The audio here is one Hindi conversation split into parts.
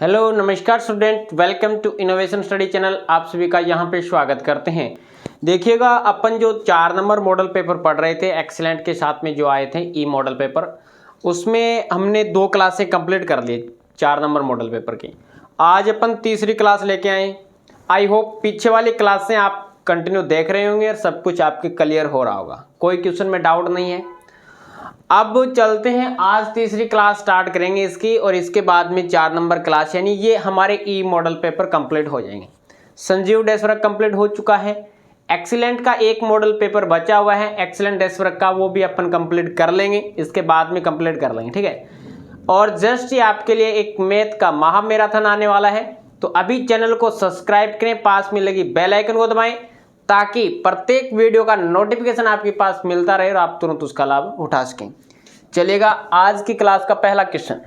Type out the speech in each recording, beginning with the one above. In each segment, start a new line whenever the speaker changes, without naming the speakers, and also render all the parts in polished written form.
हेलो नमस्कार student, welcome to innovation study channel. आप सभी का यहाँ पे स्वागत करते हैं। देखिएगा, अपन जो 4 नंबर मॉडल पेपर पढ़ रहे थे एक्सीलेंट के साथ में जो आए थे ई मॉडल पेपर, उसमें हमने 2 क्लासें कंप्लीट कर ली 4 नंबर मॉडल पेपर की। आज अपन तीसरी क्लास लेके आए। आई होप पीछे वाली क्लासें आप कंटिन्यू देख रहे होंगे और सब कुछ आपके क्लियर हो रहा होगा, कोई क्वेश्चन में डाउट नहीं है। अब चलते हैं, आज तीसरी क्लास स्टार्ट करेंगे इसकी, और इसके बाद में 4 नंबर क्लास, यानी ये हमारे ई मॉडल पेपर कंप्लीट हो जाएंगे। संजीव डैश वर्क कंप्लीट हो चुका है। एक्सीलेंट का एक मॉडल पेपर बचा हुआ है एक्सीलेंट डैश वर्क का, वो भी अपन कंप्लीट कर लेंगे, इसके बाद में कंप्लीट कर लेंगे, ठीक है। और जस्ट ये आपके लिए एक मैथ का महा मैराथन आने वाला है, तो अभी चैनल को सब्सक्राइब करें, पास में लगी बेल आइकन को दबाएं ताकि प्रत्येक वीडियो का नोटिफिकेशन आपके पास मिलता रहे और आप तुरंत उसका लाभ उठा सकें। चलिएगा, आज की क्लास का पहला क्वेश्चन,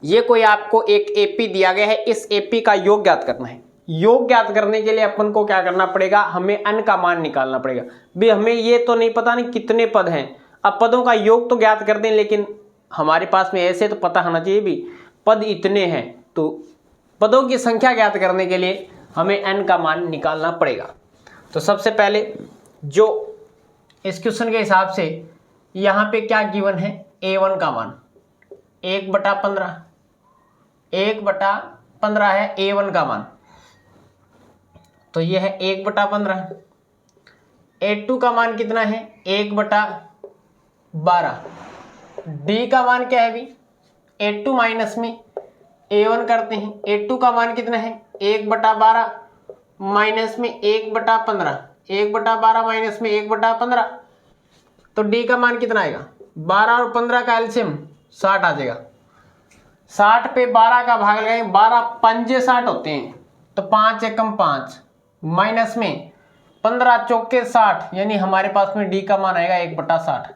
ये कोई आपको एक एपी दिया गया है, इस एपी का योग ज्ञात करना है। योग ज्ञात करने के लिए अपन को क्या करना पड़ेगा, हमें n का मान निकालना पड़ेगा। भी हमें ये तो नहीं पता नहीं कितने पद हैं, अब पदों का योग तो ज्ञात कर दें, लेकिन हमारे पास में ऐसे तो पता होना चाहिए भी पद इतने हैं, तो पदों की संख्या ज्ञात करने के लिए हमें n का मान निकालना पड़ेगा। तो सबसे पहले जो इस क्वेश्चन के हिसाब से यहाँ पे क्या गिवन है, a1 का मान 1/15, 1/15 है a1 का मान, तो ये है 1/15। a2 का मान कितना है, 1/12। d का मान क्या है भी, a2 माइनस में a1 करते हैं, a2 का मान कितना है 1/12 माइनस में 1/15, 1/12 माइनस में 1/15, तो d का मान कितना आएगा, 12 और 15 का एलसीएम 60 आ जाएगा। 60 पे 12 का भाग लगाएंगे, 12 पंजे 60 होते हैं, तो 5 एकम 5 माइनस में 15 चौके 60, यानी हमारे पास में d का मान आएगा 1/60।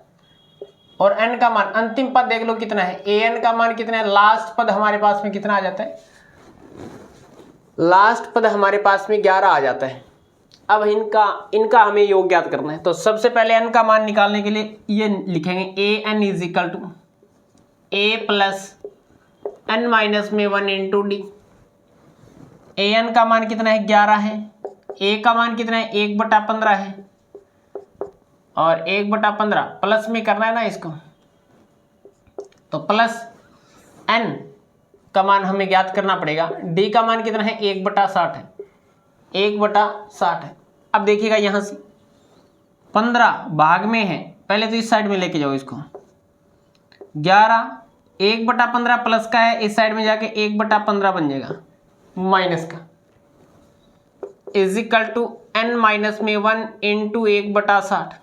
और n का मान, अंतिम पद देख लो कितना है, an का मान कितना है, लास्ट पद हमारे पास में कितना आ जाता है, लास्ट पद हमारे पास में 11 आ जाता है। अब इनका हमें योग ज्ञात करना है, तो सबसे पहले n का मान निकालने के लिए ये लिखेंगे an is equal to a plus n minus में 1 इंटू डी। an का मान कितना है, 11 है, a का मान कितना है, 1/15 है, और 1/15 प्लस में करना है ना इसको, तो प्लस n का मान हमें ज्ञात करना पड़ेगा। d का मान कितना है, 1/60 है, 1/60 है। अब देखिएगा यहाँ से 15 भाग में है, पहले तो इस साइड में लेके जाओ इसको, 11 1/15 प्लस का है, इस साइड में जाके 1/15 बन जाएगा माइनस का, is equal to n minus में 1 इंटू 1/60।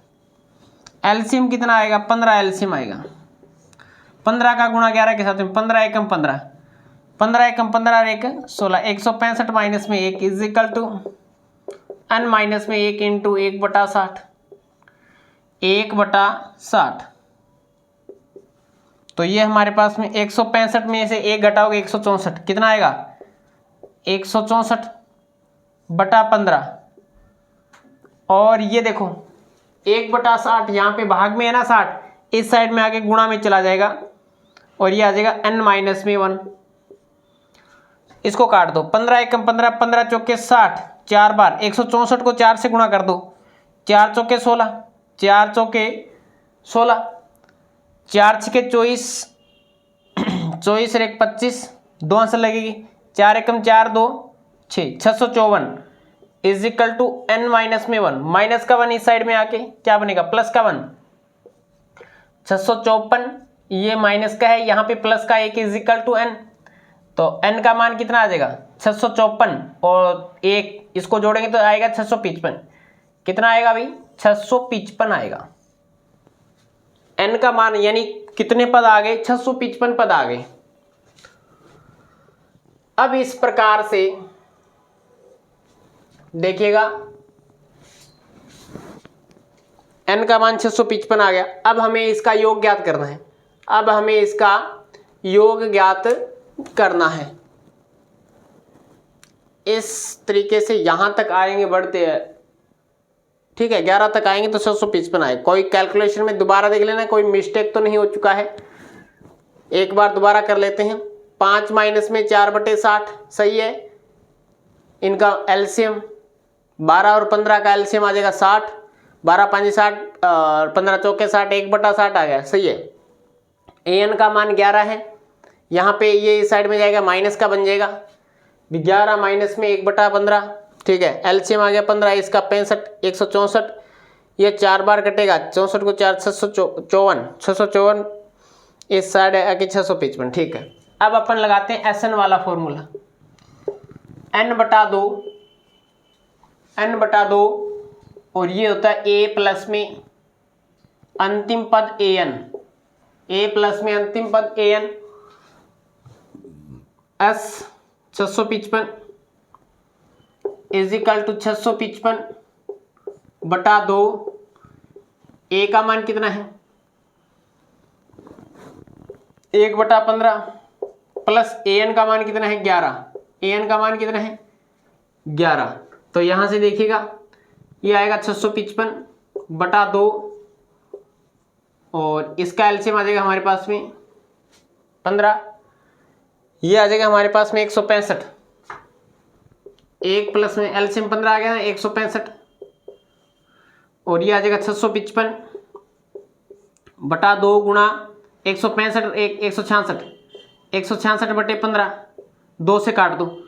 एलसीएम कितना आएगा, 15 एलसीएम आएगा। 15 का गुणा 11 के साथ में 15 एकम 15, 15 एकम 15 और 1 16, 165 माइनस में 1 is equal to n minus में 1 इंटू 1/60, 1/60। तो ये हमारे पास में 165 में से 1 घटाओगे 164, कितना आएगा, 164/15। और ये देखो 1/60 यहाँ पे भाग में है ना 60, इस साइड में आके गुणा में चला जाएगा, और ये आ जाएगा n माइनस में 1। इसको काट दो, 15 एकम 15, 15 चौके 60, 4 बार 164 को 4 से गुणा कर दो, 4 चौके 16, 4 चौके 16, 4 छके 24, 24 और 1 25, 2 आंसर लगेगी, 4 एकम 4 2 6, 654 is equal to n minus में 1, माइनस का 1 इस साइड में आके क्या बनेगा, प्लस का 1, 654, ये माइनस का है, यहाँ पे प्लस का 1 इज इक्वल टू n, तो n का मान कितना आ जाएगा 654, और 1 इसको जोड़ेंगे तो आएगा 655, कितना आएगा भाई 655 आएगा। n का मान यानी कितने पद आ गए, 655 पद आ गए। अब इस प्रकार से देखिएगा, n का मान 655 आ गया। अब हमें इसका योग ज्ञात करना है, अब हमें इसका योग ज्ञात करना है। इस तरीके से यहां तक आएंगे, बढ़ते हैं, ठीक है, 11 तक आएंगे तो 655 आए। कोई कैलकुलेशन में दोबारा देख लेना, कोई मिस्टेक तो नहीं हो चुका है, एक बार दोबारा कर लेते हैं। 5 माइनस में 4/60 सही है। इनका एलसीएम 12 और 15 का एलसीएम आ जाएगा 60, 12 5 60 और 15 चौके 60, 1/60 आ गया सही है। an का मान 11 है, यहाँ पे ये इस साइड में जाएगा माइनस का बन जाएगा 11 माइनस में 1/15 ठीक है। एलसीएम आ गया 15, इसका 65 164, ये 4 बार कटेगा 64 को 4 654 इस साइड आके 655 ठीक है। अब अपन लगाते हैं SN वाला फॉर्मूला n/2 और ये होता है a प्लस में अंतिम पद an, a प्लस में अंतिम पद an s 655 is equal to 655/2। a का मान कितना है 1/15 प्लस an का मान कितना है 11, an का मान कितना है 11। तो यहां से देखिएगा ये आएगा 655/2 और इसका एलसीएम आ जाएगा हमारे पास में 15, ये आ जाएगा हमारे पास में 165, 1 प्लस में एलसीएम 15 आ गया ना 165 और ये आ जाएगा 655/2 गुणा 165 166/15 2 से काट दो,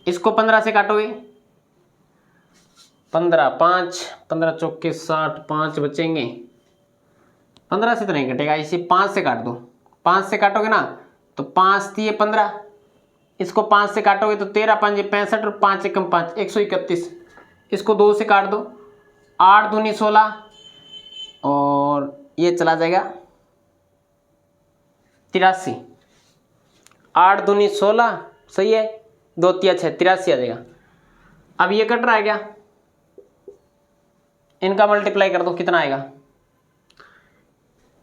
इसको 15 से काटोगे 15 5 15 चौके 60, 5 बचेंगे 15 से तो नहीं कटेगा, इसे 5 से काट दो, 5 से काटोगे ना तो 5 दिए 15, इसको 5 से काटोगे तो 13 5 65 और 5 एकम 5 131, इसको 2 से काट दो 8 दूनी 16 और ये चला जाएगा 83, 8 दूनी 16 सही है, 2 3 6 83 आ जाएगा। अब ये कट रहा है क्या, इनका मल्टीप्लाई कर दो कितना आएगा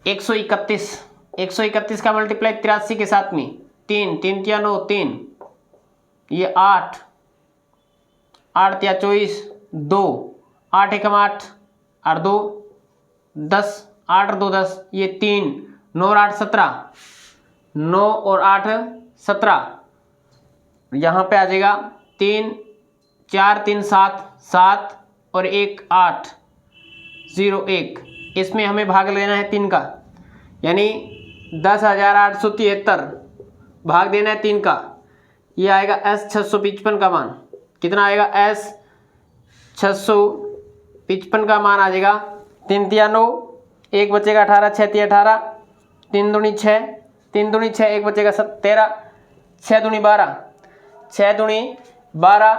131 का मल्टीप्लाई 83 के साथ में 3 3 3 9 3 ये 8 8 3 24 2 8 एकम 8 और 2 10 8 और 2 10 ये 3 9 और 8 17 9 और 8 17 यहाँ पे आ जाएगा 3 4 3 7 7 और 1 8 0 1, इसमें हमें भाग लेना है 3 का यानी 10,873 भाग देना है 3 का, ये आएगा S 655 का मान कितना आएगा S 655 का मान आ जाएगा 3 3 9 1 बचेगा 18 6 3 18 3 दूनी 6 3 दूनी 6 1 बचेगा 13 6 दूनी 12 6 दूनी 12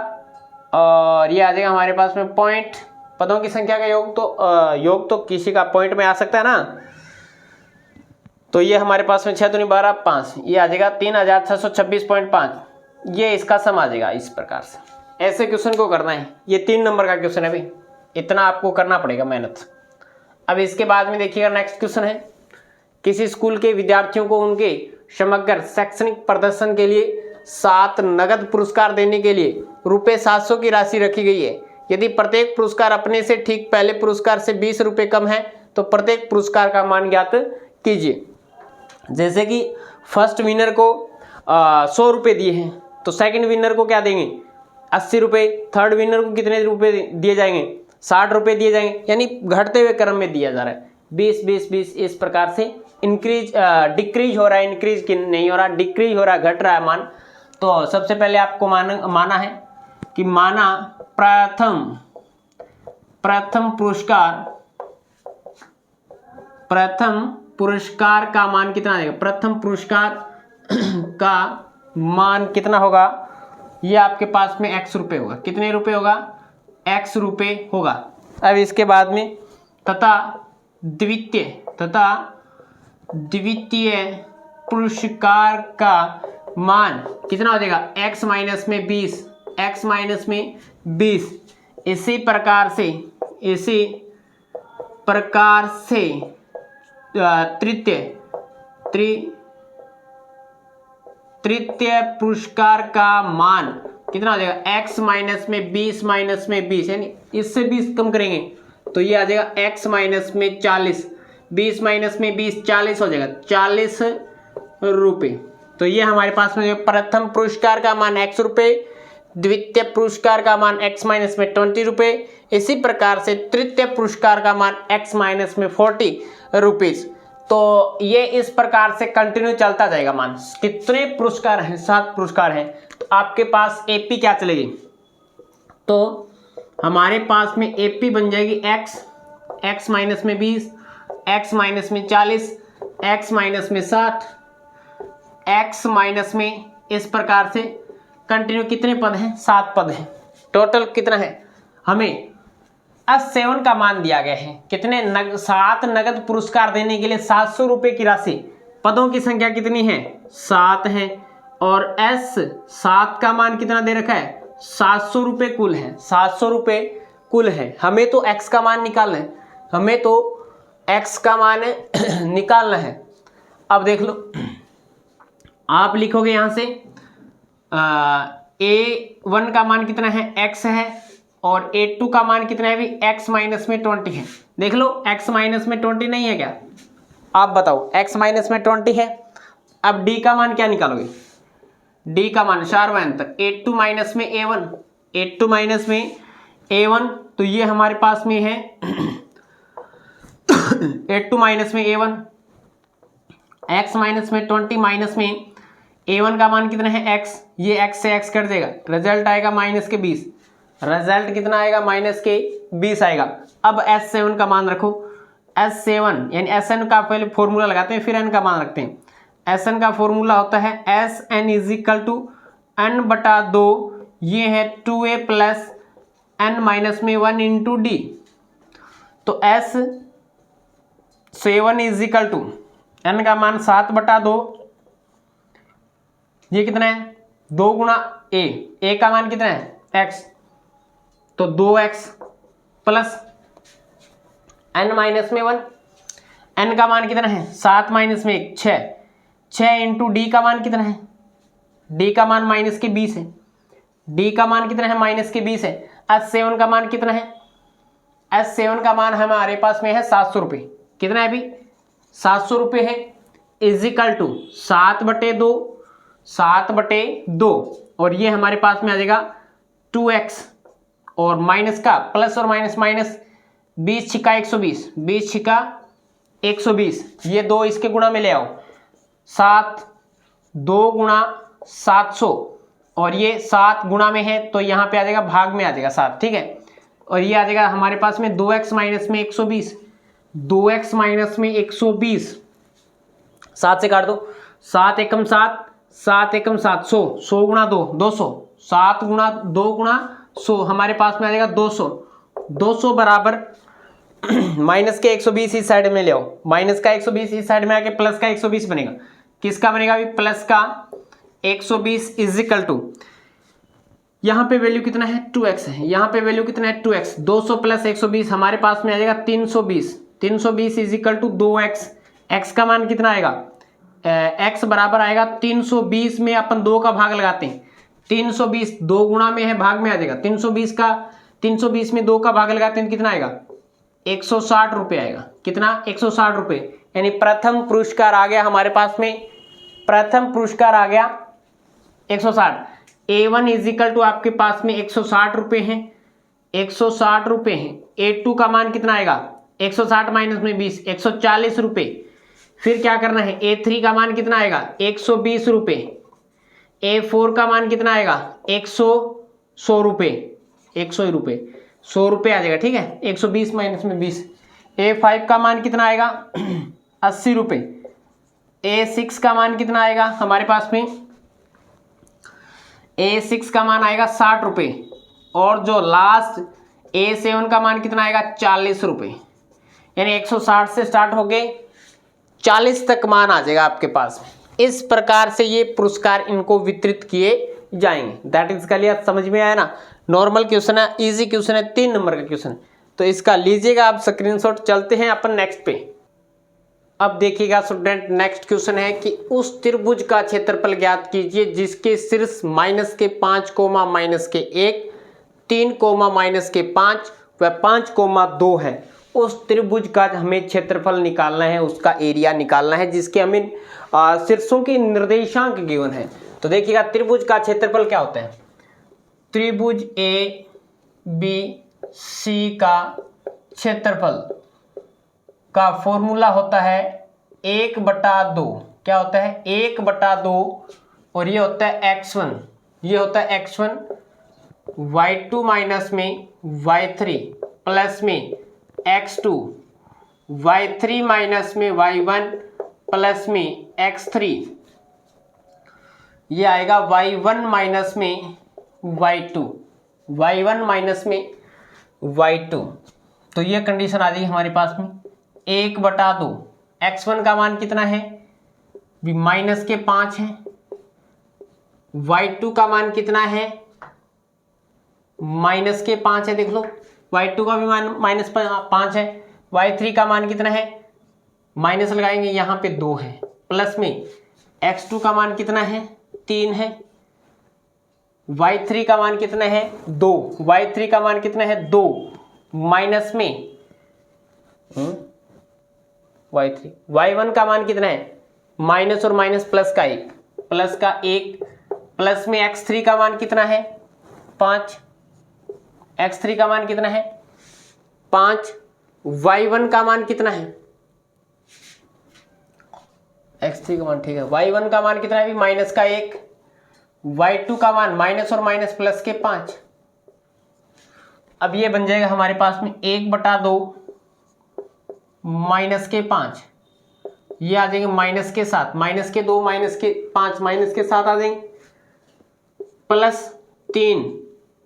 और ये आ जाएगा हमारे पास में पॉइंट, पदों की संख्या का योग तो किसी का पॉइंट में आ सकता है ना, तो ये हमारे पास में 6 दूनी 12 5, ये आ जाएगा 3626.5, ये इसका सम आ जाएगा। इस प्रकार से ऐसे क्वेश्चन को करना है, ये 3 नंबर का क्वेश्चन है भाई, इतना आपको करना पड़ेगा मेहनत। अब इसके बाद में देखिएगा नेक्स्ट क्वेश्चन है, किसी स्कूल के विद्यार्थियों को उनके समग्र शैक्षणिक प्रदर्शन के लिए 7 नगद पुरस्कार देने के लिए रुपये 700 की राशि रखी गई है। यदि प्रत्येक पुरस्कार अपने से ठीक पहले पुरस्कार से 20 रुपये कम है तो प्रत्येक पुरस्कार का मान ज्ञात कीजिए। जैसे कि फर्स्ट विनर को 100 रुपये दिए हैं तो सेकंड विनर को क्या देंगे 80 रुपये, थर्ड विनर को कितने रुपये दिए जाएंगे 60 रुपये दिए जाएंगे, यानी घटते हुए क्रम में दिया जा रहा है 20 20 20 इस प्रकार से डिक्रीज हो रहा है, इंक्रीज नहीं हो रहा, डिक्रीज हो रहा है, घट रहा है मान। तो सबसे पहले आपको माना है कि माना प्रथम पुरस्कार का मान कितना आएगा, प्रथम पुरस्कार का मान कितना होगा, ये आपके पास में x रुपये होगा, कितने रुपये होगा x रुपये होगा। अब इसके बाद में तथा द्वितीय पुरस्कार का मान कितना हो जाएगा x माइनस में 20 इसी प्रकार से तृतीय पुरस्कार का मान कितना हो जाएगा x माइनस में 20 यानी इससे 20 कम करेंगे तो ये आ जाएगा x माइनस में 40, 20 माइनस में 20 40 हो जाएगा 40 रुपये। तो ये हमारे पास में प्रथम पुरस्कार का मान x रुपये, द्वितीय पुरस्कार का मान x माइनस में 20 रुपये, इसी प्रकार से तृतीय पुरस्कार का मान x माइनस में 40 रुपीज़। तो ये इस प्रकार से कंटिन्यू चलता जाएगा मान। कितने पुरस्कार हैं? 7 पुरस्कार हैं। तो आपके पास एपी क्या चलेगी? तो हमारे पास में एपी बन जाएगी x माइनस में 20, x माइनस में 40, x माइनस में 60, x माइनस में, इस प्रकार से कंटिन्यू कितने पद हैं? 7 पद हैं। टोटल कितना है? हमें S7 का मान दिया गया है। कितने 7 नगद पुरस्कार देने के लिए 700 रुपये की राशि। पदों की संख्या कितनी है? 7 है। और S7 का मान कितना दे रखा है? 700 रुपये कुल है। 700 रुपये कुल है। हमें तो x का मान निकालना है, हमें तो x का मान निकालना है। अब देख लो, आप लिखोगे यहाँ से A1 का मान कितना है? x है। और A2 का मान कितना है? भी x माइनस में 20 है। देख लो, x माइनस में 20 नहीं है क्या? आप बताओ, x माइनस में 20 है। अब D का मान क्या निकालोगे? D का मान सार्वंतर A2 माइनस में A1, A2 माइनस में A1, तो ये हमारे पास में है A2 माइनस में A1, x माइनस में 20 माइनस में A1 का मान कितना है? x। ये x से x कट जाएगा, रिजल्ट आएगा माइनस के 20। रिजल्ट कितना आएगा? माइनस के 20 आएगा। अब S7 का मान रखो। S7 यानी Sn का पहले फॉर्मूला लगाते हैं, फिर n का मान रखते हैं। Sn का फॉर्मूला होता है Sn is equal to n/2, ये है 2a प्लस n माइनस में 1 इंटू डी। तो S7 is equal to n का मान 7/2, ये कितना है? 2 गुणा a का मान कितना है? x, तो 2x प्लस n माइनस में 1, n का मान कितना है? 7 माइनस में 1, 6 इंटू डी का मान कितना है? d का मान माइनस के 20 है। d का मान कितना है? माइनस के 20 है। S7 का मान कितना है? S7 का मान हमारे पास में है 700 रुपये। कितना है अभी? 700 रुपये है। इज इक्वल टू 7/2 और ये हमारे पास में आ जाएगा 2x और माइनस का प्लस और माइनस माइनस, 20 छिक्का 120, 20 छिक्का 120, ये 2 इसके गुणा में ले आओ। 7 2 गुणा 700 और ये 7 गुणा में है, तो यहाँ पे आ जाएगा भाग में आ जाएगा 7, ठीक है। और ये आ जाएगा हमारे पास में 2x माइनस में 120, 2x माइनस में 120, 7 से काट दो, 7 एकम 7, 7 एकम 7, 100 गुणा 2 200, 7 गुणा 2 गुणा 100 हमारे पास में आ जाएगा 200। 200 बराबर माइनस के 120 इस साइड में ले आओ, माइनस का 120 इस साइड में आके प्लस का 120 बनेगा। किसका बनेगा अभी? प्लस का 120 इज इक्वल टू, यहाँ पे वैल्यू कितना है? 2x है। यहाँ पे वैल्यू कितना है? 2x। 200 प्लस 120 हमारे पास में आ जाएगा 320। 320 is equal to 2x। x का मान कितना आएगा? x बराबर आएगा 320 में अपन 2 का भाग लगाते हैं। 320 2 गुणा में है, भाग में आ जाएगा। 320 में 2 का भाग लगाते हैं, कितना आएगा? 160 रुपये आएगा। कितना? 160 रुपये। यानी प्रथम पुरस्कार आ गया हमारे पास में, प्रथम पुरस्कार आ गया 160। A1 इज इक्वल टू आपके पास में 160 रुपये हैं, 160 रुपये हैं। A2 का मान कितना आएगा? 160 माइनस में 20, 140 रुपये। फिर क्या करना है? A3 का मान कितना आएगा? 120 रुपये। A4 का मान कितना आएगा? 100 रुपये, 100 रुपये, 100 रुपये आ जाएगा, ठीक है। 120 माइनस में 20। A5 का मान कितना आएगा? 80 रुपये। A6 का मान कितना आएगा हमारे पास में? A6 का मान आएगा 60 रुपये। और जो लास्ट A7 का मान कितना आएगा? 40 रुपये। यानी 160 से स्टार्ट हो गए 40 तक मान आ जाएगा आपके पास। इस प्रकार से ये पुरस्कार इनको वितरित किए जाएंगे। दैट इज क्लियर, समझ में आया ना। नॉर्मल क्वेश्चन है, इजी क्वेश्चन है, 3 नंबर का क्वेश्चन, तो इसका लीजिएगा आप स्क्रीनशॉट। चलते हैं अपन नेक्स्ट पे। अब देखिएगा स्टूडेंट, नेक्स्ट क्वेश्चन है कि उस त्रिभुज का क्षेत्रफल ज्ञात कीजिए जिसके शीर्ष माइनस के 5 कोमा माइनस के 1, 3 कोमा माइनस के 5 व 5 कोमा 2 है उस त्रिभुज का हमें क्षेत्रफल निकालना है, उसका एरिया निकालना है, जिसके हमें शीर्षों के निर्देशांक गिवन है। तो देखिएगा त्रिभुज का क्षेत्रफल क्या होता है, त्रिभुज ए बी सी का क्षेत्रफल का फॉर्मूला होता है 1/2। क्या होता है, 1/2, और ये होता है x1, ये होता है x1, y2 माइनस में y3 प्लस में x2, y3 माइनस में y1 प्लस में x3, ये आएगा y1 माइनस में y2, y1 माइनस में y2। तो ये कंडीशन आ जाएगी हमारे पास में 1/2। x1 का मान कितना है, -5 है, y2 का मान कितना है, -5 है, देख लो y2 का भी मान -5 है, y3 का मान कितना है, माइनस लगाएंगे यहाँ पे 2 है, प्लस में x2 का मान कितना है, 3 है, y3 का मान कितना है, 2, y3 का मान कितना है, 2, माइनस में y3, y1 का मान कितना है, माइनस और माइनस प्लस का 1, प्लस का 1, प्लस में x3 का मान कितना है, 5, x3 का मान कितना है, 5, y1 का मान कितना है, x3 का मान, ठीक है, y1 का मान कितना है भी, माइनस का 1, y2 का मान माइनस और माइनस प्लस के 5। अब ये बन जाएगा हमारे पास में 1/2 माइनस के 5, ये आ जाएंगे माइनस के 7, माइनस के 2, माइनस के 5, माइनस के 7 आ जाएंगे, प्लस 3,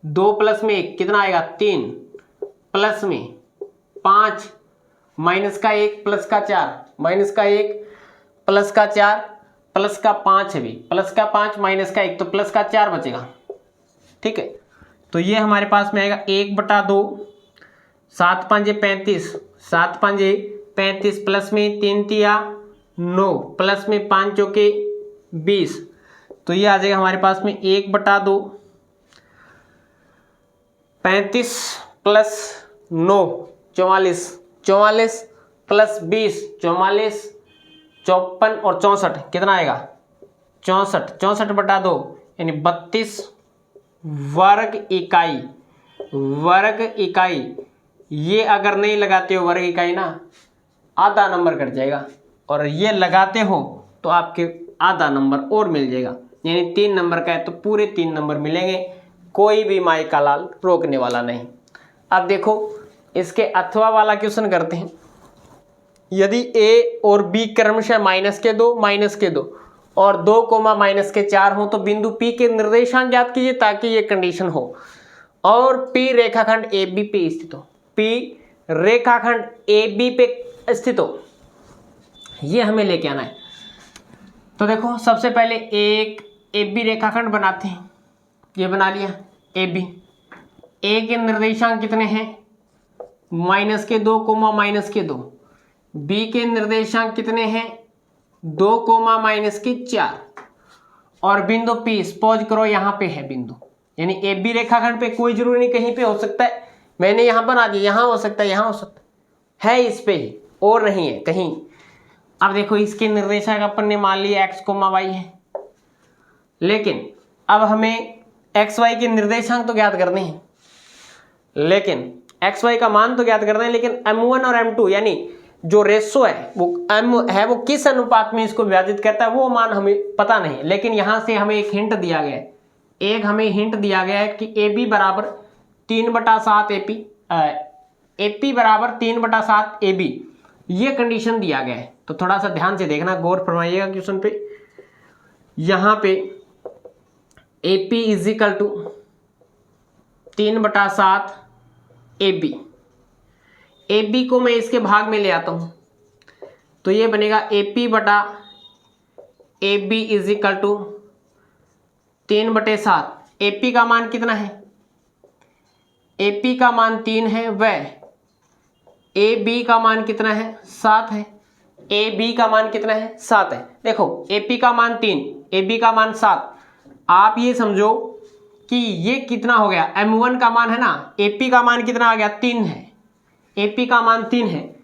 2 प्लस में 1 कितना आएगा, 3, प्लस में 5, माइनस का 1 प्लस का 4, माइनस का 1 प्लस का 4 प्लस का 5 है भी, प्लस का 5 माइनस का 1 तो प्लस का 4 बचेगा, ठीक है। तो ये हमारे पास में आएगा 1/2, 7 5 35, 7 5 35, प्लस में 3 3 9, प्लस में 5 चौके 20, तो ये आ जाएगा हमारे पास में 1/2, 35 प्लस 9 44, 44 प्लस 20 44, 54 और 64 कितना आएगा, 64, 64/2 यानी 32 वर्ग इकाई, वर्ग इकाई। ये अगर नहीं लगाते हो वर्ग इकाई ना, आधा नंबर कट जाएगा, और ये लगाते हो तो आपके आधा नंबर और मिल जाएगा, यानी 3 नंबर का है तो पूरे 3 नंबर मिलेंगे, कोई भी माई का लाल रोकने वाला नहीं। अब देखो इसके अथवा वाला क्वेश्चन करते हैं। यदि a और b क्रमशः -2 और 2, -4 हो तो बिंदु P के निर्देशांक ज्ञात कीजिए ताकि ये कंडीशन हो और P रेखाखंड AB पे स्थित हो, P रेखाखंड AB पे स्थित हो, ये हमें लेके आना है। तो देखो सबसे पहले एक AB रेखाखंड बनाते हैं, ये बना लिया AB। A के निर्देशांक कितने हैं, -2, -2। B के निर्देशांक कितने हैं, 2, -4। और बिंदु P सपोज करो यहाँ पे है बिंदु, यानी AB रेखाखंड पे कोई जरूरी नहीं, कहीं पे हो सकता है, मैंने यहाँ बना दिया, यहाँ हो सकता है, यहाँ हो सकता है इस पे ही, और नहीं है कहीं। अब देखो इसके निर्देशांक अपन ने मान लिया x, y है, लेकिन अब हमें x, y के निर्देशांक तो ज्ञात करने हैं, लेकिन x, y का मान तो ज्ञात करना है, लेकिन m1 और m2 यानी जो रेशो है वो m है, वो किस अनुपात में इसको विभाजित करता है वो मान हमें पता नहीं, लेकिन यहाँ से हमें एक हिंट दिया गया है, हमें हिंट दिया गया है कि AB बराबर 3/7 AP बराबर 3/7 AB, ये कंडीशन दिया गया है। तो थोड़ा सा ध्यान से देखना, गौर फरमाइएगा क्वेश्चन पे। यहाँ पे AP = 3/7 AB, AB को मैं इसके भाग में ले आता हूँ तो ये बनेगा AP बटा AB = 3/7। AP का मान कितना है, AP का मान 3 है, वह AB का मान कितना है, 7 है। AB का मान कितना है, 7 है। देखो AP का मान 3, AB का मान 7, आप ये समझो कि ये कितना हो गया, M1 का मान है ना, AP का मान कितना आ गया, 3 है, ए पी का मान 3 है,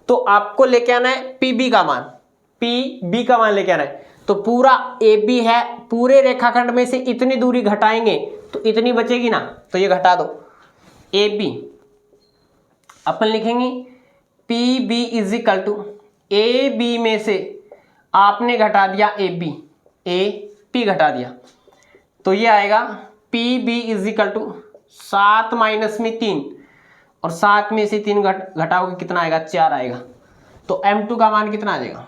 तो आपको लेके आना है पी बी का मान, पी बी का मान लेके आना है। तो पूरा ए बी है, पूरे रेखाखंड में से इतनी दूरी घटाएंगे तो इतनी बचेगी ना, तो ये घटा दो। ए बी अपन लिखेंगे P B is equal to, A B में से आपने घटा दिया ए बी, ए पी घटा दिया, तो ये आएगा P B is equal to 7 minus में 3, और 7 में से 3 घटाओगे कितना आएगा, 4 आएगा। तो M2 का मान कितना आ जाएगा,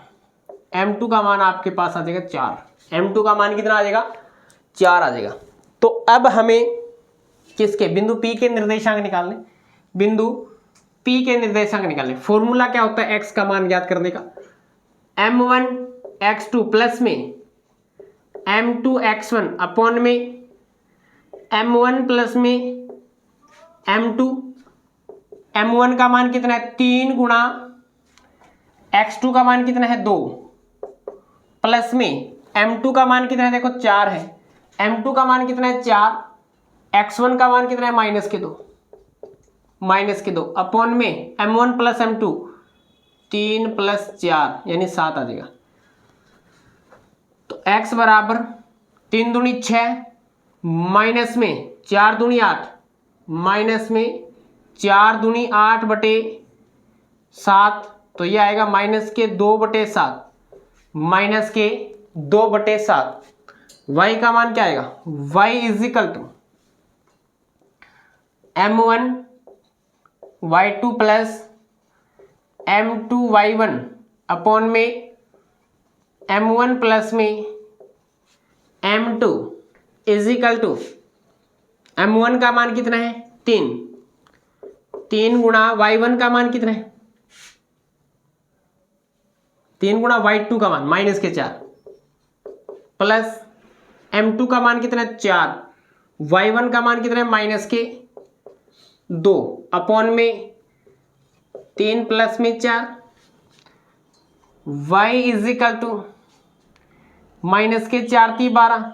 M2 का मान आपके पास आ जाएगा 4। M2 का मान कितना आ जाएगा, 4 आ जाएगा। तो अब हमें किसके, बिंदु P के निर्देशांक निकालने, बिंदु P के निर्देशांक निकालने। फॉर्मूला क्या होता है x का मान ज्ञात करने का, M1 x2 प्लस में M2 x1 अपॉन में M1 प्लस में M2। M1 का मान कितना है 3 गुणा x2 का मान कितना है 2, प्लस में M2 का मान कितना है, देखो 4 है, M2 का मान कितना है 4, x1 का मान कितना है -2 अपॉन में M1 प्लस M2 3 प्लस 4 यानी 7 आ जाएगा। तो x बराबर 3 दूनी 6 माइनस में 4 दूनी 8 माइनस में 4 दूनी 8 बटे 7, तो ये आएगा -2/7 -2/7। y का मान क्या आएगा, y is equal to M1 y2 plus M2 y1 upon में M1 प्लस में M2 is equal to, M1 का मान कितना है 3 गुणा y1 का मान कितना है 3 गुणा y2 का मान -4 प्लस M2 का मान कितना है 4, y1 का मान कितना है -2 अपॉन में 3 प्लस में 4, y इज इक्वल टू -4 × 12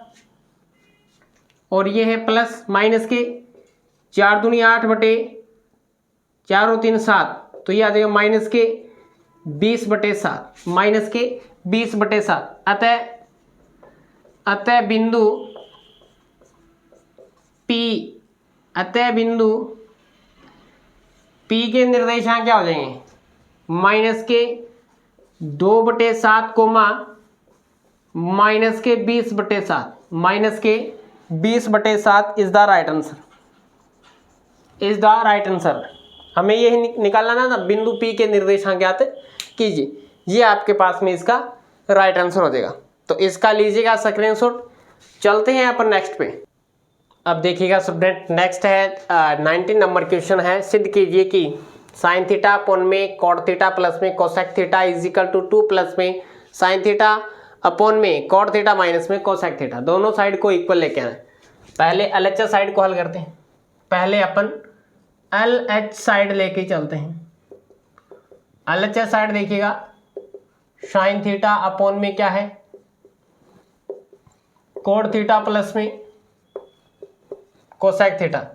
और ये है प्लस -4 दूनी 8 बटे 4 और 3 7, तो ये आ जाएगा -20/7 -20/7। अतः बिंदु P के निर्देशांक क्या हो जाएंगे, -2/7 comma -20/7 -20/7 is the right answer. हमें ये निकालना ना, बिंदु P के निर्देशांक ज्ञात कीजिए, ये आपके पास में इसका राइट आंसर हो जाएगा। तो इसका लीजिएगा स्क्रीनशॉट। चलते हैं अपन नेक्स्ट पे। अब देखिएगा स्टूडेंट, नेक्स्ट है 19 नंबर क्वेश्चन है। सिद्ध कीजिए कि साइन थीटा अपॉन में कॉट थीटा प्लस में cosec theta is equal to 2 plus में साइन थीटा अपॉन में कॉट थीटा माइनस में कोसेक थीटा, दोनों साइड को इक्वल लेके आना है। पहले LHS साइड को हल करते हैं। पहले अपन LH साइड लेके चलते हैं। LHS साइड देखिएगा, साइन थीटा अपॉन में क्या है कोट थीटा प्लस में कोसेक थीटा,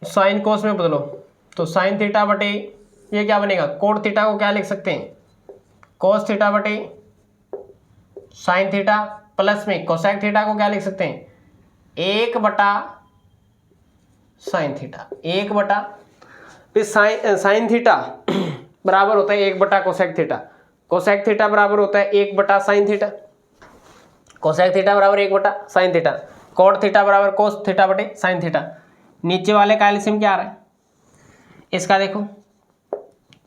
साइन कोस में बदलो तो साइन थीटा बटे ये क्या बनेगा, कोट थीटा को क्या लिख सकते हैं कोस थीटा बटे साइन थीटा प्लस में कोसेक थीटा को क्या लिख सकते हैं 1/साइन थीटा, 1/, फिर साइन थीटा बराबर होता है 1/कोसेक थीटा, कोसेक थीटा बराबर होता है 1/साइन थीटा, कोसेक थीटा बराबर 1/साइन थीटा, कोट थीटा बराबर कोस थीटा बटे साइन थीटा। नीचे वाले का एलसीएम क्या आ रहा है इसका, देखो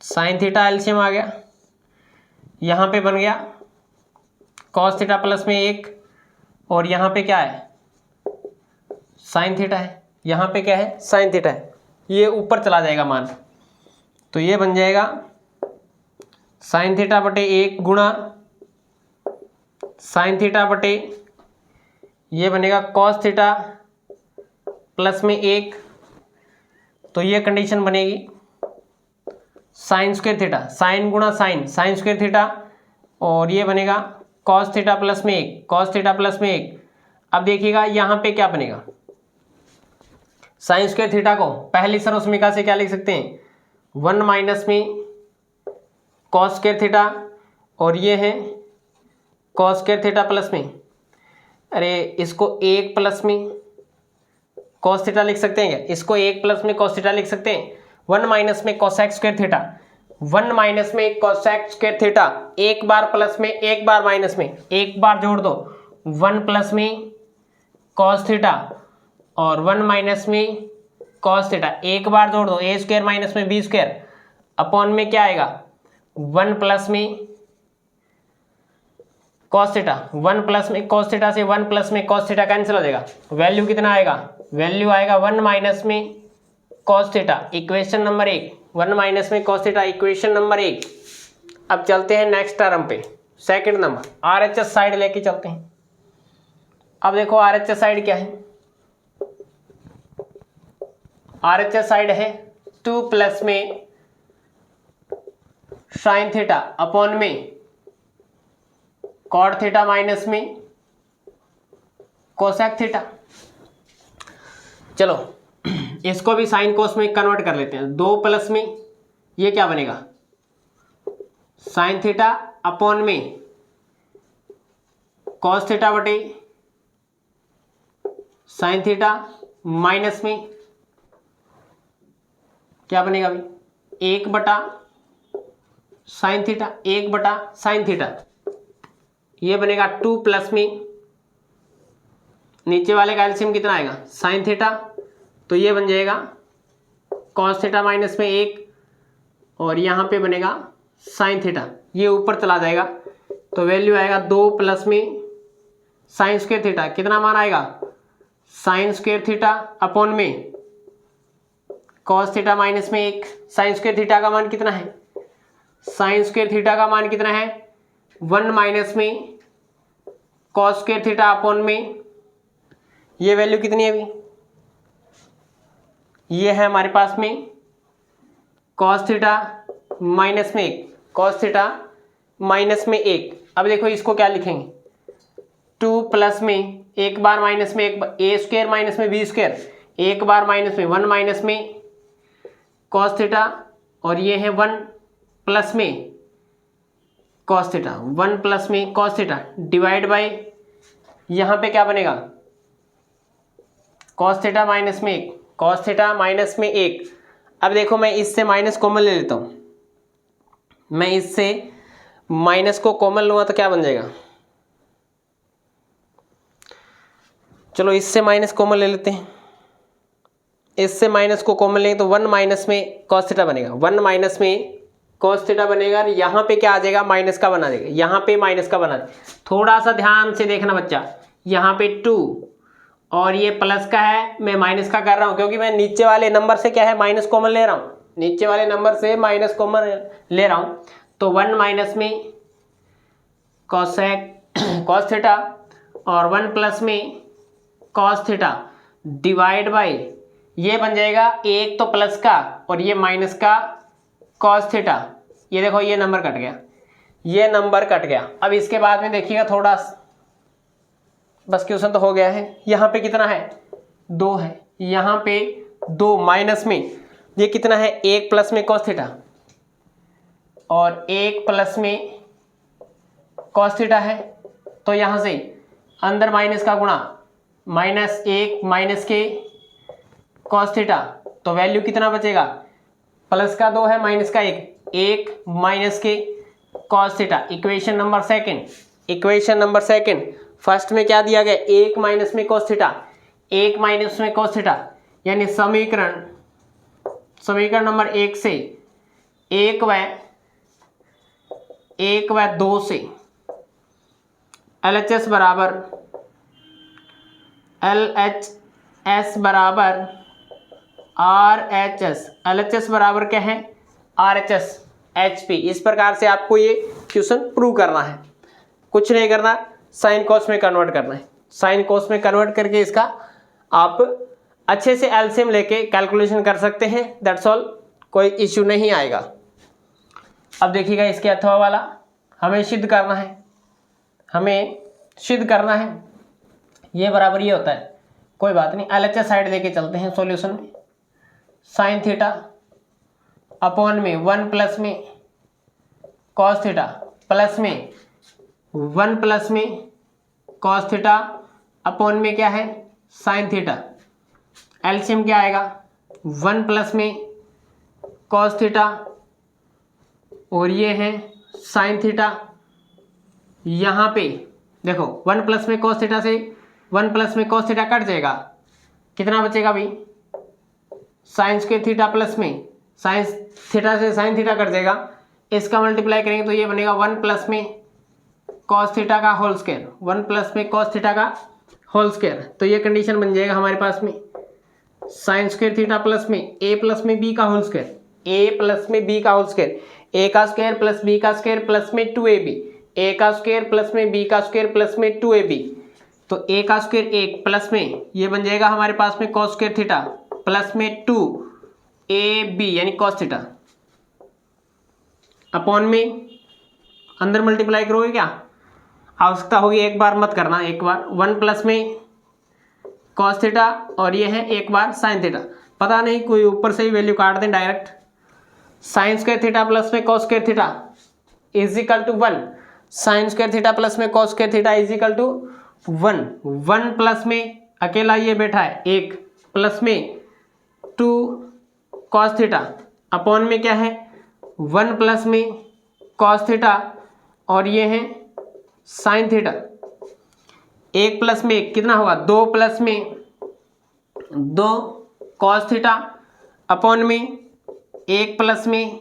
साइन थीटा एलसीएम आ गया, यहाँ पे बन गया कॉस थीटा प्लस में 1 और यहाँ पे क्या है साइन थीटा है, यहाँ पे क्या है साइन थीटा है, ये ऊपर चला जाएगा मान, तो ये बन जाएगा साइन थीटा बटे 1 गुणा साइन थीटा बटे ये बनेगा कॉस थीटा प्लस में 1, तो ये कंडीशन बनेगी साइन स्क्वायर थीटा, साइन गुणा साइन, साइन स्क्वायर थीटा, और ये बनेगा कॉस थीटा प्लस में 1, कॉस थीटा प्लस में 1। अब देखिएगा यहाँ पे क्या बनेगा साइन स्क्वायर थीटा को पहली सर्वसमीका से क्या लिख सकते हैं, 1 माइनस में कॉस स्क्वायर थीटा, और ये है कॉस स्क्वायर थीटा प्लस में, अरे इसको 1 प्लस में कॉस थीटा लिख सकते हैं क्या, इसको 1 प्लस में कॉस थीटा लिख सकते हैं। 1 माइनस में कोसेक स्क्वायर थीटा, 1 माइनस में कोसेक स्क्वायर थीटा, एक बार प्लस में एक बार माइनस में, एक बार जोड़ दो 1 प्लस में कॉस थीटा और 1 माइनस में कॉस थीटा, एक बार जोड़ दो ए स्क्वायर माइनस में बी स्क्वायर, अपॉन में क्या आएगा 1 प्लस में कॉस थीटा, 1 प्लस में कॉस थीटा से 1 प्लस में कॉस थीटा कैंसिल हो जाएगा, वैल्यू कितना आएगा, वैल्यू आएगा 1 माइनस में cos theta, equation number 1, 1 minus में कॉस थीटा, इक्वेशन नंबर 1। अब चलते हैं नेक्स्ट टर्म पे, सेकंड नंबर, आरएचएस साइड लेके चलते हैं। अब देखो आरएचएस साइड क्या है, आरएचएस साइड है 2 प्लस में साइन थीटा अपॉन में कॉट थीटा माइनस में कोसेक थीटा। चलो इसको भी साइन कोस में कन्वर्ट कर लेते हैं, 2 प्लस में ये क्या बनेगा साइन थीटा अपॉन में कॉस थीटा बटे साइन थीटा माइनस में क्या बनेगा भाई 1 बटा साइन थीटा, 1 बटा साइन थीटा, ये बनेगा 2 प्लस में नीचे वाले का एलसीएम कितना आएगा साइन थीटा, तो ये बन जाएगा कॉस थीटा माइनस में 1 और यहाँ पे बनेगा साइन थीटा, ये ऊपर चला जाएगा तो वैल्यू आएगा 2 प्लस में साइन स्क्वायर थीटा, कितना मान आएगा साइन स्क्वायर थीटा अपॉन में कॉस थीटा माइनस में 1, साइन स्क्वायर थीटा का मान कितना है, साइन स्क्वायर थीटा का मान कितना है 1 माइनस में कॉस स्क्वायर थीटा अपॉन में, ये वैल्यू कितनी है अभी, ये है हमारे पास में कॉस थीटा माइनस में 1, कॉस थीटा माइनस में 1। अब देखो इसको क्या लिखेंगे 2 प्लस में एक बार माइनस में एक ए स्क्वायर माइनस में बी स्क्वायर, एक बार माइनस में 1 माइनस में कॉस थीटा और ये है 1 प्लस में कॉस थीटा, 1 प्लस में कॉस थीटा डिवाइड बाय यहाँ पे क्या बनेगा कॉस थीटा माइनस में 1, कॉस थीटा माइनस में 1। अब देखो मैं इससे माइनस कॉमन ले लेता हूँ, मैं इससे माइनस को कॉमन लूँगा तो क्या बन जाएगा, चलो इससे माइनस कॉमन ले लेते हैं, इससे माइनस को कॉमन लेंगे तो 1 माइनस में कॉस थीटा बनेगा, 1 माइनस में कॉस थीटा बनेगा, यहाँ पे क्या आ जाएगा माइनस का बना देगा, यहाँ पे माइनस का बना देगा। थोड़ा सा ध्यान से देखना बच्चा, यहाँ पे 2 और ये प्लस का है, मैं माइनस का कर रहा हूँ क्योंकि मैं नीचे वाले नंबर से क्या है माइनस कॉमन ले रहा हूँ, नीचे वाले नंबर से माइनस कॉमन ले रहा हूँ। तो 1 माइनस में कॉसेक कॉस थीटा और 1 प्लस में कॉस थीटा डिवाइड बाय ये बन जाएगा एक तो प्लस का और ये माइनस का कॉस थीटा, ये देखो ये नंबर कट गया, ये नंबर कट गया। अब इसके बाद में देखिएगा थोड़ा बस क्वेश्चन तो हो गया है, यहाँ पे कितना है 2 है, यहाँ पे 2 माइनस में ये कितना है 1 प्लस में कॉस थीटा और 1 प्लस में कॉस थीटा है, तो यहाँ से अंदर माइनस का गुणा -1 माइनस के कॉस थीटा, तो वैल्यू कितना बचेगा प्लस का 2 है माइनस का 1 माइनस के cos theta. Equation number second, equation number second first में क्या दिया गया 1 माइनस में कॉस थीटा, 1 माइनस में कॉस थीटा, यानी समीकरण नंबर 1 से 1 व 2 से LHS बराबर RHS, LHS बराबर क्या है RHS HP। इस प्रकार से आपको ये क्वेश्चन प्रूव करना है, कुछ नहीं करना, साइन कॉस में कन्वर्ट करना है, साइन कॉस में कन्वर्ट करके इसका आप अच्छे से एलसीएम लेके कैलकुलेशन कर सकते हैं, दैट्स ऑल, कोई इश्यू नहीं आएगा। अब देखिएगा इसके अथवा वाला हमें सिद्ध करना है, हमें सिद्ध करना है, ये बराबर ये होता है कोई बात नहीं, LHS साइड लेके चलते हैं सॉल्यूशन में। साइन थीटा अपॉन में 1 प्लस में कॉस थीटा प्लस में 1 प्लस में कॉस थीटा अपॉन में क्या है साइन थीटा। एलसीएम क्या आएगा 1 प्लस में कॉस थीटा और ये है साइन थीटा। यहाँ पे देखो 1 प्लस में कॉस थीटा से 1 प्लस में कॉस थीटा कट जाएगा, कितना बचेगा भाई साइन स्क्वायर थीटा प्लस में साइन थीटा से साइन थीटा कट जाएगा, इसका मल्टीप्लाई करेंगे तो ये बनेगा 1 प्लस में कॉस थीटा का होल स्क्वायर, 1 प्लस में कॉस थीटा का होल स्क्वायर। तो ये कंडीशन बन जाएगा हमारे पास में साइन स्क्वायर थीटा प्लस में ए प्लस में बी का होल स्क्वायर, ए प्लस में बी का होल स्क्वायर, ए का स्क्वायर प्लस बी का स्क्वायर प्लस में 2ab, ए का स्क्वायर प्लस में बी का स्क्वायर प्लस में 2ab। तो ए का स्क्वायर 1 प्लस में ये बन जाएगा हमारे पास में कॉस स्क्वायर थीटा प्लस में 2ab यानी कॉस थीटा अपॉन में अंदर मल्टीप्लाई करोगे क्या, आवश्यकता होगी एक बार मत करना, एक बार 1 प्लस में कॉस थीटा और ये है एक बार साइन थीटा। पता नहीं कोई ऊपर से ही वैल्यू काट दें direct. Sine square theta plus में cos square theta is equal to 1, sine square theta plus में cos square theta is equal to 1, 1 plus में अकेला ये बैठा है 1 प्लस में 2 कॉस थीटा अपॉन में क्या है 1 प्लस में कॉस थीटा और ये है साइन थीटा। 1 प्लस में 1 कितना होगा 2 प्लस में 2 कॉस थीटा अपॉन में 1 प्लस में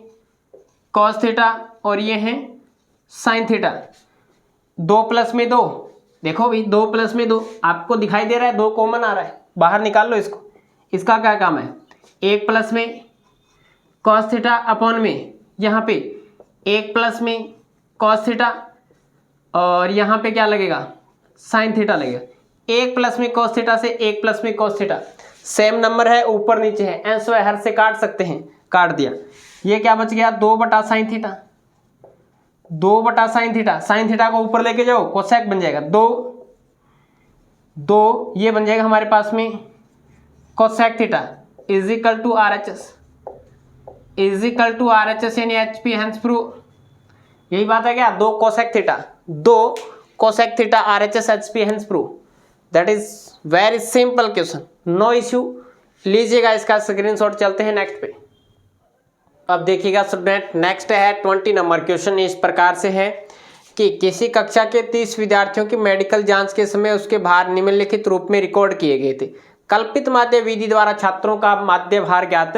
कॉस थीटा और ये है साइन थीटा। 2 प्लस में 2 देखो भाई 2 प्लस में 2 आपको दिखाई दे रहा है 2 कॉमन आ रहा है, बाहर निकाल लो इसको। इसका क्या काम है 1 प्लस में कॉस थीटा अपॉन में यहाँ पे 1 प्लस में कॉस थीटा और यहाँ पे क्या लगेगा साइन थीटा लगेगा। 1 प्लस में कॉस थीटा से 1 प्लस में कॉस थीटा सेम नंबर है, ऊपर नीचे है, एंस वाई हर से काट सकते हैं, काट दिया। ये क्या बच गया 2 बटा साइन थीटा, 2 बटा साइन थीटा, साइन थीटा को ऊपर लेके जाओ कोसेक बन जाएगा 2 ये बन जाएगा हमारे पास में cosec theta is equal to RHS, is equal to RHS यानी HP हेंस प्रूव। यही बात है क्या 2 cosec theta, 2 cosec theta RHS HP hence prove. That is very simple question, no issue, लीजिएगा इसका स्क्रीनशॉट। चलते हैं नेक्स्ट पे। अब देखिएगा स्टूडेंट नेक्स्ट है 20 नंबर क्वेश्चन। इस प्रकार से है कि किसी कक्षा के 30 विद्यार्थियों की मेडिकल जांच के समय उसके भार निम्नलिखित रूप में रिकॉर्ड किए गए थे। कल्पित माध्य विधि द्वारा छात्रों का माध्य भार ज्ञात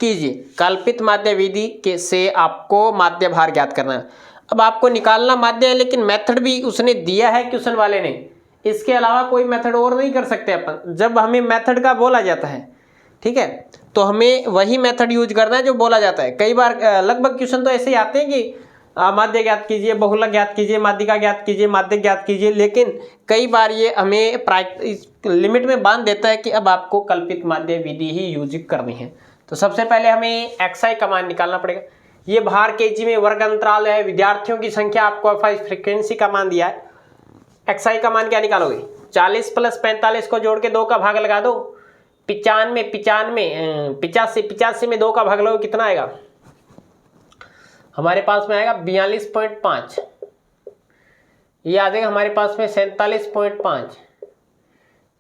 कीजिए। कल्पित माध्य विधि के से आपको माध्य भार ज्ञात करना है। अब आपको निकालना माध्य है, लेकिन मेथड भी उसने दिया है क्वेश्चन वाले ने, इसके अलावा कोई मेथड और नहीं कर सकते अपन। जब हमें मेथड का बोला जाता है ठीक है, तो हमें वही मेथड यूज करना है जो बोला जाता है। कई बार लगभग क्वेश्चन तो ऐसे ही आते हैं कि माध्य ज्ञात कीजिए, बहुलक ज्ञात कीजिए, माध्यिका ज्ञात कीजिए, माध्यक ज्ञात कीजिए, लेकिन कई बार ये हमें लिमिट में बांध देता है कि अब आपको कल्पित माध्य विधि ही यूज करनी है। तो सबसे पहले हमें XI का मान निकालना पड़ेगा। ये भार केजी में वर्ग अंतराल है, विद्यार्थियों की संख्या आपको फ्रीक्वेंसी का मान दिया है। XI का मान क्या निकालोगे 40 प्लस 45 को जोड़ के 2 का भाग लगा दो, 85 में 2 का भाग लो कितना आएगा हमारे पास में आएगा 42.5। ये आ जाएगा हमारे पास में 47.5,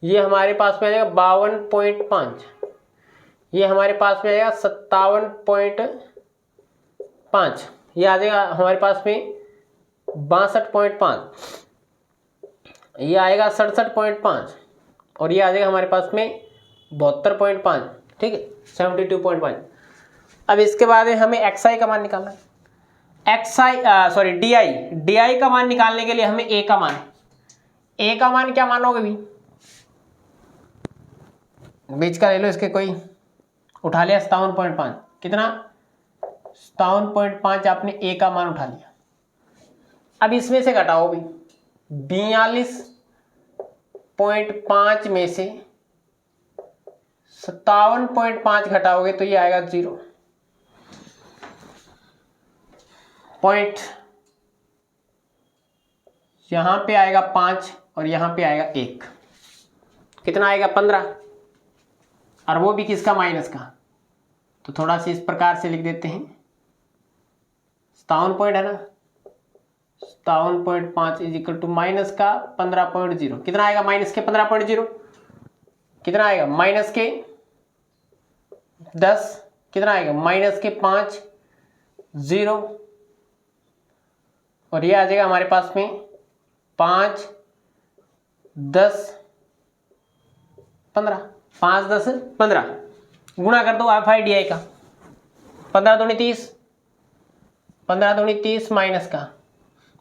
ये हमारे पास में आएगा 52.5, ये हमारे पास में आएगा 57.5, ये आ जाएगा हमारे पास में 62.5, ये आएगा 67.5 और ये आ जाएगा हमारे पास में 72.5। ठीक है 72.5। अब इसके बाद हमें XI का मान निकालना है। DI का मान निकालने के लिए हमें A का मान क्या मानोगे भी, बीच का ले लो, इसके कोई उठा लिया 57.5, कितना 57.5 आपने A का मान उठा लिया। अब इसमें से घटाओ भी 42.5 में से 57.5 घटाओगे तो ये आएगा 0 पॉइंट, यहां पे आएगा 5 और यहां पे आएगा 1। कितना आएगा 15, और वो भी किसका, माइनस का। तो थोड़ा सा इस प्रकार से लिख देते हैं, 57 पॉइंट है ना, 57.5 इज इक्वल टू माइनस का 15.0। कितना आएगा माइनस के 15.0, कितना आएगा माइनस के 10, कितना आएगा माइनस के 5 0, और ये आ जाएगा हमारे पास में 5 10 15, 5 10 15, गुणा कर दो FIDI का, 15 दूनी 30, 15 दूनी 30,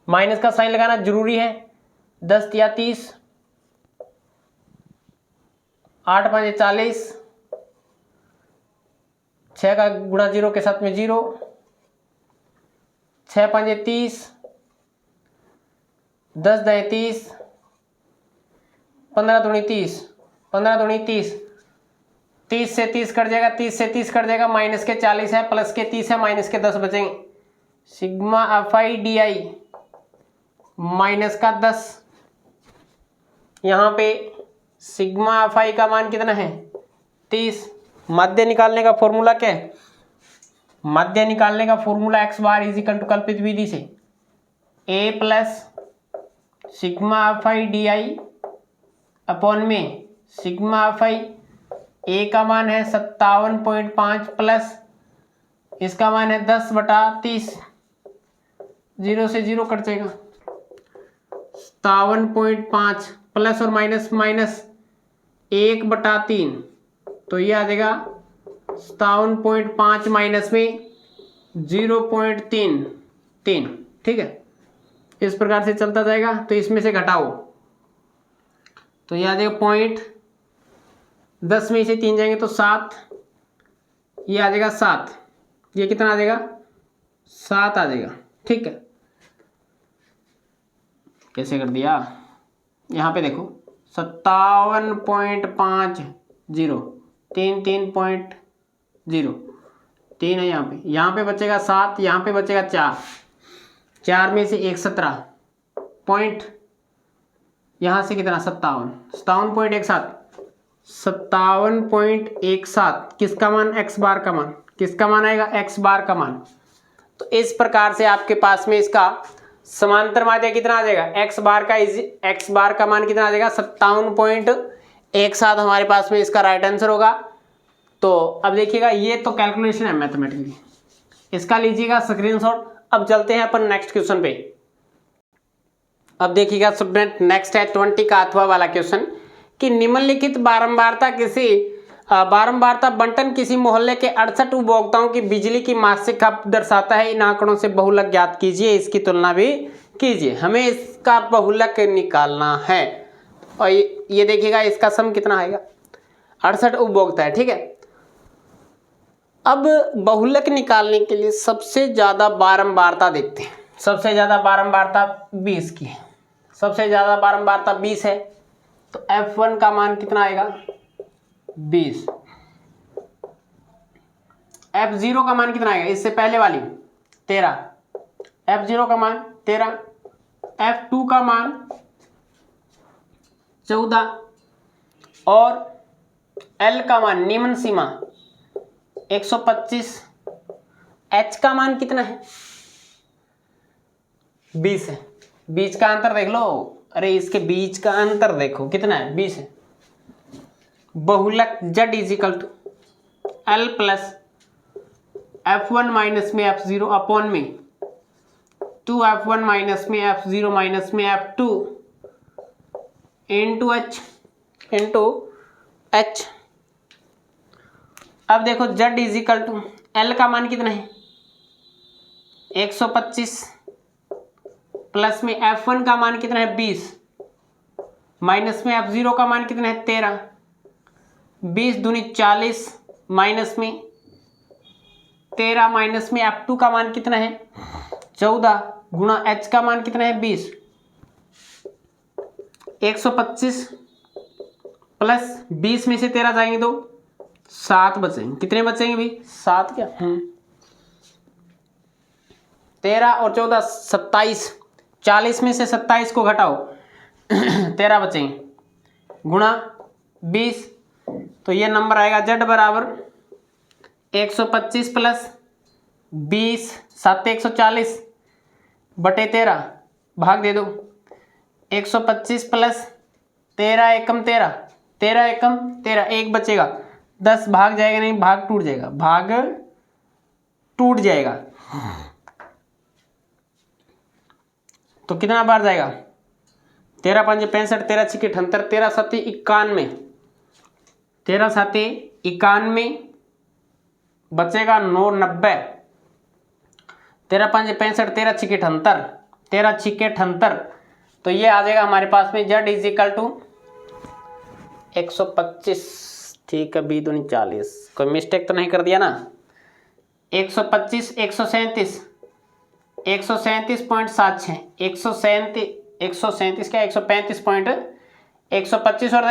माइनस का साइन लगाना जरूरी है। 10 या 30, 8 5 40, 6 का गुणा 0 के साथ में 0, 6 5 30, 10 10 30, 15 दूनी 30, 15 दूनी 30, 30 से 30 कट जाएगा, 30 से 30 कट जाएगा, माइनस के 40 है, प्लस के 30 है, माइनस के 10 बचेंगे। सिग्मा FIDI माइनस का 10, यहाँ पे सिग्मा FI का मान कितना है 30। मध्य निकालने का फॉर्मूला क्या है, मध्य निकालने का formula x bar is equal to कल्पित विधि से a plus sigma FIDI upon में सिग्मा FI, a का मान है 57.5 प्लस इसका मान है 10/30, 0 से 0 कट जाएगा, 57.5 प्लस और माइनस माइनस 1/3, तो ये आ जाएगा 57.5 माइनस में 0.33, ठीक है। इस प्रकार से चलता जाएगा, तो इसमें से घटाओ तो ये आ जाएगा 10 में से 3 जाएंगे तो 7, ये आ जाएगा 7, ये कितना आ जाएगा 7 आ जाएगा, ठीक है। कैसे कर दिया, यहाँ पे देखो 57.50, 3 है, यहाँ पे बचेगा 7, यहाँ पे बचेगा 4, 4 में से 1 17 पॉइंट, यहाँ से कितना 57.17, 57.17 किसका मान, x बार का मान, किसका मान आएगा x बार का मान। तो इस प्रकार से आपके पास में इसका समांतर माध्य कितना आ जाएगा, x बार का मान कितना आ जाएगा 57.17 हमारे पास में इसका राइट आंसर होगा। तो अब देखिएगा, ये तो कैलकुलेशन है मैथमेटिकली, इसका लीजिएगा स्क्रीनशॉट। अब चलते हैं अपन नेक्स्ट क्वेश्चन पे। अब देखिएगा स्टूडेंट, नेक्स्ट है 20 का अथवा वाला क्वेश्चन कि निम्नलिखित बारंबारता बंटन किसी मोहल्ले के 68 उपभोक्ताओं की बिजली की मासिक खपत दर्शाता है। इन आंकड़ों से बहुलक ज्ञात कीजिए, इसकी तुलना भी कीजिए। हमें इसका बहुलक निकालना है, और ये देखिएगा इसका सम कितना आएगा, 68 उपभोक्ता है, ठीक है। अब बहुलक निकालने के लिए सबसे ज्यादा बारंबारता देखते हैं। सबसे ज्यादा बारंबारता 20 की है, सबसे ज्यादा बारंबारता 20 है, तो F1 का मान कितना आएगा 20। F0 का मान कितना आएगा, इससे पहले वाली 13, F0 का मान 13, F2 का मान 14, और L का मान निम्न सीमा 125, H का मान कितना है 20 है। बीच का अंतर देख लो, अरे इसके बीच का अंतर देखो कितना है 20 है। बहुलक Z is equal to L plus F1 minus में F0 अपॉन में 2F1 माइनस में F0 माइनस में F2 इंटू H। अब देखो Z is equal to L का मान कितना है 125 प्लस में F1 का मान कितना है 20 माइनस में F0 का मान कितना है 13, 20 दूनी 40 माइनस में 13 माइनस में F2 का मान कितना है 14 गुणा H का मान कितना है 20। 125 प्लस 20 में से 13 जाएंगे तो 7 बचेंगे। कितने बचेंगे भाई 7 क्या 13 और 14 27, 40 में से 27 को घटाओ 13 बचेंगे गुणा 20, तो ये नंबर आएगा Z बराबर 125 प्लस 20 7 140 बटे 13 भाग दे दो 125 प्लस 13 एकम 13 13 एकम 13 एक बचेगा 10 भाग जाएगा नहीं, भाग टूट जाएगा, भाग टूट जाएगा। तो कितना बार जाएगा 13 5 65 13 6 78 13 7 91 13 7 91 बचेगा 9 90 13 5 65 13 6 78 13 6 78 तो ये आ जाएगा हमारे पास में Z इज इक्वल टू 125। ठीक है, 20 दूनी 40, कोई मिस्टेक तो नहीं कर दिया ना। 125 137 137.76 137 क्या 135 और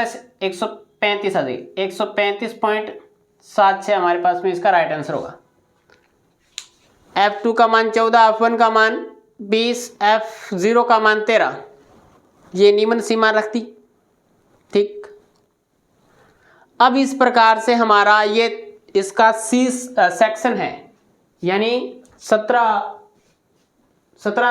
135 आ जाएगी 135.76 हमारे पास में इसका राइट आंसर होगा। F2 का मान 14, F1 का मान 20, F0 का मान 13, ये निम्न सीमा रखती। ठीक, अब इस प्रकार से हमारा ये इसका सी सेक्शन है, यानी 17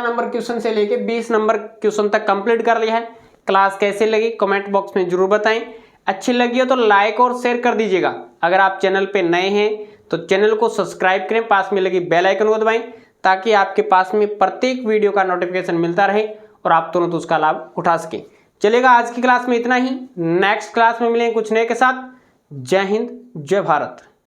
नंबर क्वेश्चन से लेके 20 नंबर क्वेश्चन तक कंप्लीट कर लिया है। क्लास कैसे लगी कमेंट बॉक्स में जरूर बताएं। अच्छी लगी हो तो लाइक और शेयर कर दीजिएगा। अगर आप चैनल पे नए हैं तो चैनल को सब्सक्राइब करें, पास में लगी बेल आइकन को दबाएं ताकि आपके पास में प्रत्येक वीडियो का नोटिफिकेशन मिलता रहे और आप तुरंत उसका लाभ उठा सकें। चलेगा, आज की क्लास में इतना ही। नेक्स्ट क्लास में मिलेंगे कुछ नए के साथ। जय हिंद, जय भारत।